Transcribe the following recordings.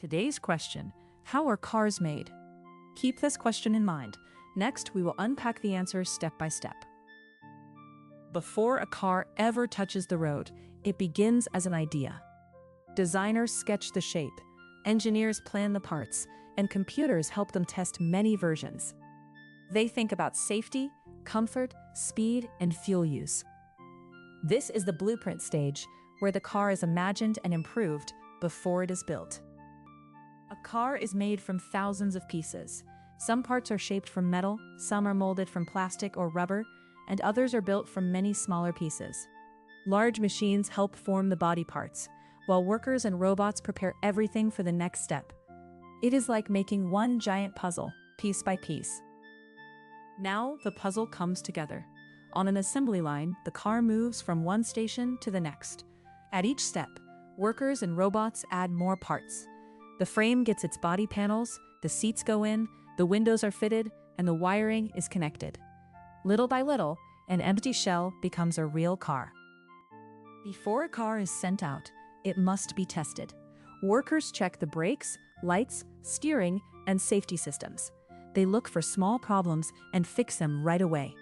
Today's question: how are cars made? Keep this question in mind. Next, we will unpack the answers step by step. Before a car ever touches the road, it begins as an idea. Designers sketch the shape, engineers plan the parts, and computers help them test many versions. They think about safety, comfort, speed, and fuel use. This is the blueprint stage, where the car is imagined and improved before it is built. A car is made from thousands of pieces. Some parts are shaped from metal, some are molded from plastic or rubber, and others are built from many smaller pieces. Large machines help form the body parts, while workers and robots prepare everything for the next step. It is like making one giant puzzle, piece by piece. Now the puzzle comes together. On an assembly line, the car moves from one station to the next. At each step, workers and robots add more parts. The frame gets its body panels, the seats go in, the windows are fitted, and the wiring is connected. Little by little, an empty shell becomes a real car. Before a car is sent out, it must be tested. Workers check the brakes, lights, steering, and safety systems. They look for small problems and fix them right away.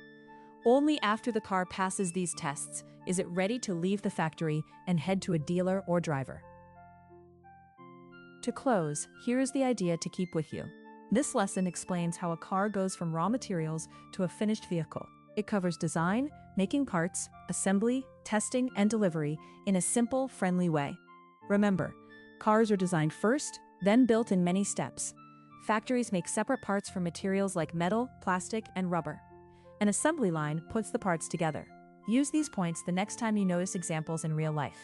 Only after the car passes these tests is it ready to leave the factory and head to a dealer or driver. To close, here is the idea to keep with you. This lesson explains how a car goes from raw materials to a finished vehicle. It covers design, making parts, assembly, testing, and delivery in a simple, friendly way. Remember, cars are designed first, then built in many steps. Factories make separate parts from materials like metal, plastic, and rubber. An assembly line puts the parts together. Use these points the next time you notice examples in real life.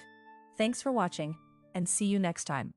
Thanks for watching, and see you next time.